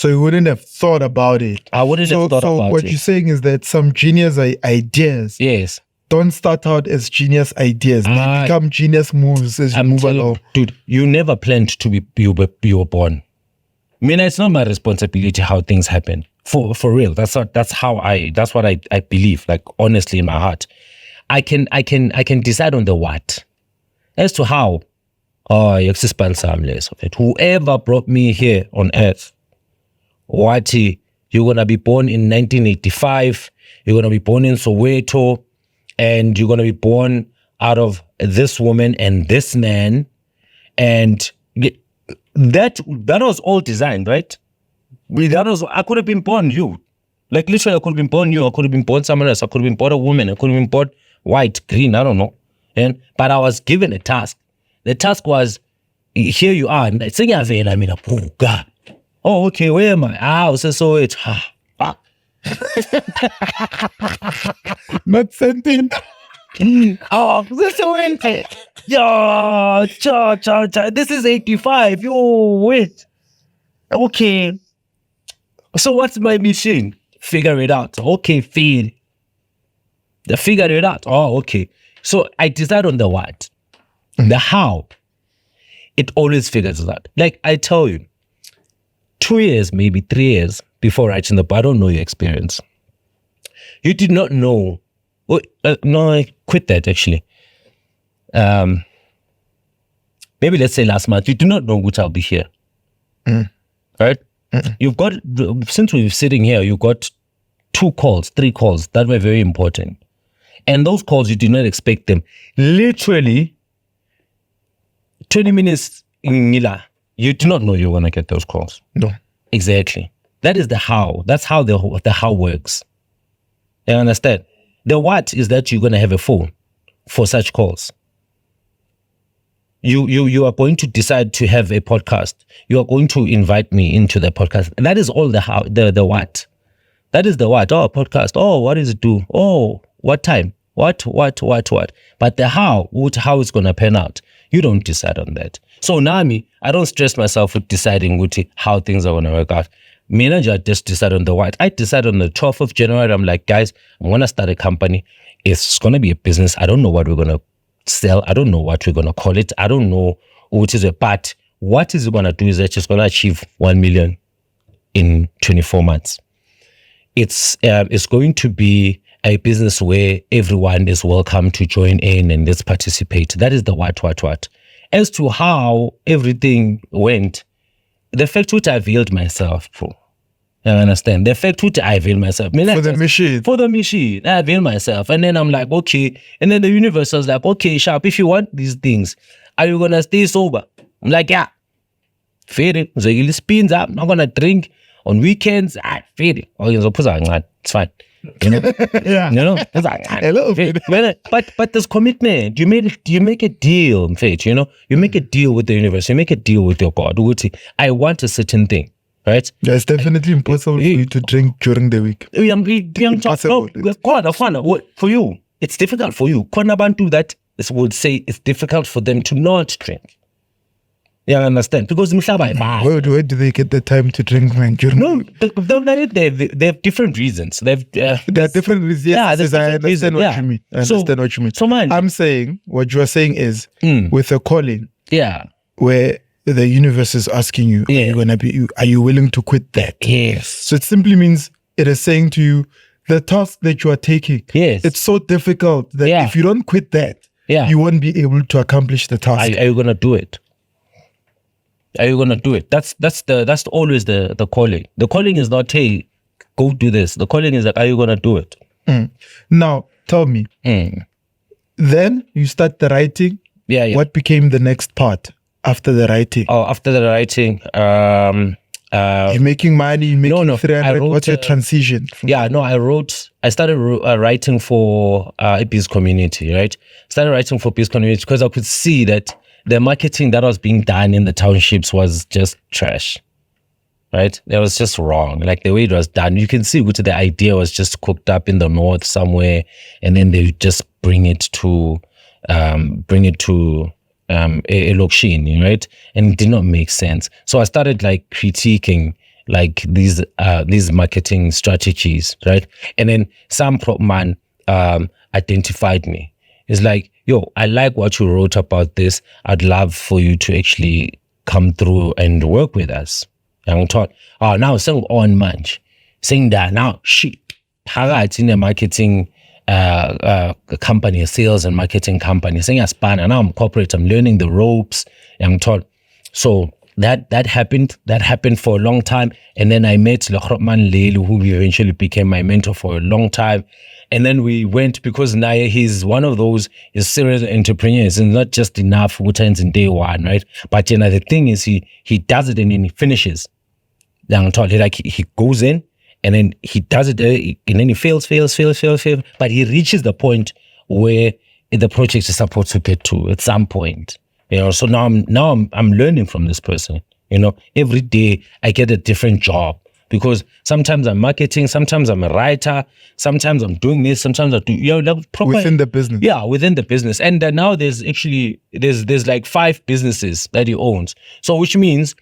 So you wouldn't have thought about it. I wouldn't have thought about it. So what you're saying is that some genius ideas Yes. don't start out as genius ideas. They become genius moves as you move along. Dude, you never planned to be you were born. I mean, it's not my responsibility how things happen. For real. That's what I believe, like honestly in my heart. I can decide on the what. As to how, whoever brought me here on earth, you're gonna be born in 1985, you're gonna be born in Soweto, and you're gonna be born out of this woman and this man, and that was all designed, right? I could have been born you. Like literally, I could have been born you. I could have been born someone else. I could have been born a woman. I could have been born white, green, I don't know. But I was given a task. The task was, here you are. Oh, okay, where am I? So it's not sentient. Oh, this is 85. Yo, wait. Okay. So what's my mission? Figure it out. Okay, feed. Figure it out. Oh, okay. So I decide on the what. The how. It always figures it out. Like I tell you, 2 years, maybe 3 years before writing the book, I don't know your experience. You did not know. No, I quit that actually. Maybe let's say last month, you do not know which I'll be here. Right? You've got, since we're sitting here, you've got 3 calls that were very important. And those calls, you did not expect them. Literally, 20 minutes in Nila, you do not know you're going to get those calls. No. Exactly. That is the how. That's how the how works. You understand? The what is that you're going to have a phone for such calls. You are going to decide to have a podcast. You are going to invite me into the podcast. And that is all the how, the what. That is the what. Oh, podcast. Oh, what does it do? Oh, what time? What? But the how it's going to pan out, you don't decide on that. So now I don't stress myself with deciding how things are going to work out. Manager just decide on the what. I decide on the 12th of January. I'm like, guys, I'm going to start a company. It's going to be a business. I don't know what we're going to sell. I don't know what we're going to call it. I don't know what is it. But what is it going to do is that it's going to achieve 1 million in 24 months. It's going to be a business where everyone is welcome to join in and let's participate. That is the what. As to how everything went, the fact which I availed myself for, you understand? The fact which I availed myself. For the machine, I availed myself. And then I'm like, okay. And then the universe was like, okay, Sharp, if you want these things, are you going to stay sober? I'm like, yeah. Fair it. So you spins up. I'm not going to drink on weekends. Fair it. It's fine. You know? Yeah. You know? It's like, a little bit. But there's commitment. You make a deal, in fact, you know? You make a deal with the universe. You make a deal with your God. I want a certain thing. Right? Yeah, it's definitely impossible for you to drink during the week. For you, it's difficult for you. Konabantu that would say it's difficult for them to not drink. Yeah, I understand. Because where do they get the time to drink, man? No, they have different reasons. There are different reasons. Yes, I understand what you mean. I understand what you mean. So man, I'm saying, what you are saying is, with a calling, where the universe is asking you, are you willing to quit that? Yes. So it simply means it is saying to you, the task that you are taking, it's so difficult that if you don't quit that, you won't be able to accomplish the task. Are you going to do it? Are you going to do it? That's always the calling. The calling is not, hey, go do this. The calling is like, are you going to do it? Now, tell me. Then you start the writing. Yeah. What became the next part after the writing? Oh, after the writing, you're making money, you're making 300. What's your transition? I started writing for a peace community, right? Started writing for peace community because I could see that the marketing that was being done in the townships was just trash, right? It was just wrong. Like the way it was done, you can see which the idea was just cooked up in the north somewhere, and then they just bring it to a Lokshini, right? And it did not make sense. So I started like critiquing like these marketing strategies, right? And then some prop man identified me. It's like, yo, I like what you wrote about this. I'd love for you to actually come through and work with us. And I thought, oh, now saying on munch, saying that now shit, it's in a marketing company, a sales and marketing company, saying as span, and now I'm corporate, I'm learning the ropes. And I'm taught. So that happened for a long time. And then I met Lekhrotman Lelu, who eventually became my mentor for a long time. And then we went, because Naya, he's one of those, he's serious entrepreneurs, and not just enough Wu-Tangs in day one, right? But the thing is, he does it and then he finishes. Like he goes in and then he does it and then he fails. But he reaches the point where the project is supposed to get to at some point. So now I'm learning from this person. Every day I get a different job, because sometimes I'm marketing, sometimes I'm a writer, sometimes I'm doing this, sometimes I do proper, within the business. Yeah, within the business. And now there's like 5 businesses that he owns. So which means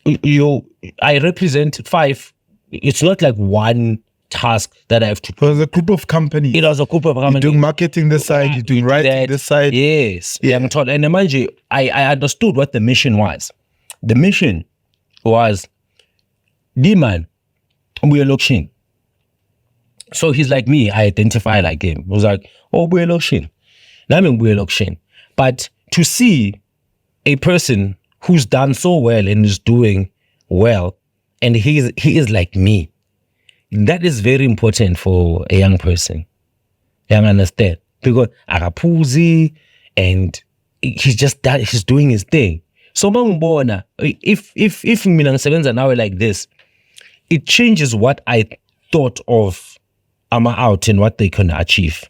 I represent 5. It's not like one task that I have to. It was a group of companies. It was a group of companies. You're doing marketing this side, you're doing writing this side. Yes. Yeah. And mind you, I understood what the mission was. The mission was, D-man, we're looking. So he's like me, I identify like him. He was like, oh, we're looking. We're looking. But to see a person who's done so well and is doing well, and he is like me, that is very important for a young person. You understand? Because Arapuzi, and he's doing his thing. So if mina ngisebenza nawe like this, it changes what I thought of Ama Out and what they can achieve.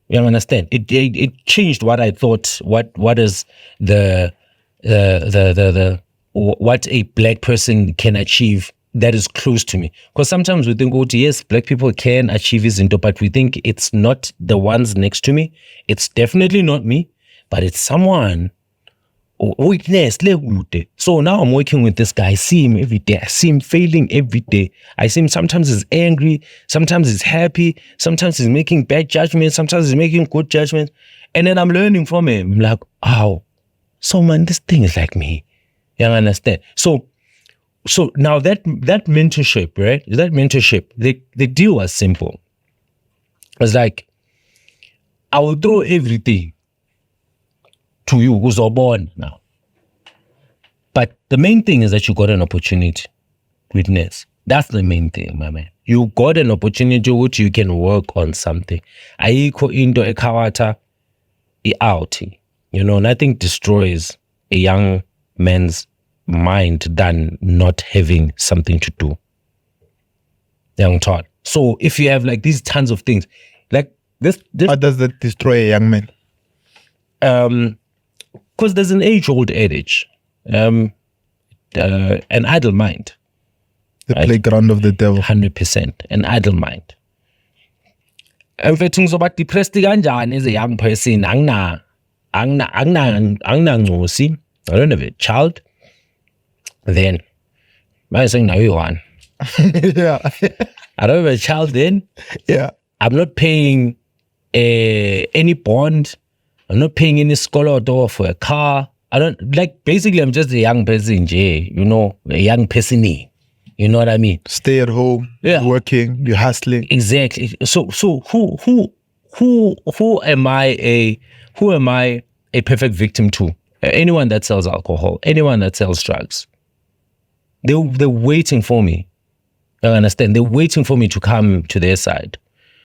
You understand? It changed what I thought. What is the what a black person can achieve that is close to me. Because sometimes we think, oh yes, black people can achieve this, but we think it's not the ones next to me. It's definitely not me, but it's someone. Weakness. So now I'm working with this guy. I see him every day. I see him failing every day. I see him, sometimes he's angry, sometimes he's happy, sometimes he's making bad judgments, sometimes he's making good judgments. And then I'm learning from him. I'm like, oh, so man, this thing is like me. You understand? So now that mentorship, right? That mentorship, the deal was simple. It was like, I will throw everything to you who's born now. But the main thing is that you got an opportunity. Witness. That's the main thing, my man. You got an opportunity which you can work on something. Aiko into a kawata out. Nothing destroys a young man's mind than not having something to do. Young taught. So if you have like these tons of things, like this how does that destroy a young man? Because there's an age-old adage, an idle mind. The playground of the devil. 100%, an idle mind. If you're depressed as a young person, I don't have a child, then I saying now you want. Yeah. I don't have a child then. Yeah. I'm not paying any bond. I'm not paying any scholar door for a car. Basically, I'm just a young person, a young person. You know what I mean? Stay at home, you're working, you're hustling. Exactly. So who am I a perfect victim to? Anyone that sells alcohol, anyone that sells drugs. They're waiting for me. I understand. They're waiting for me to come to their side.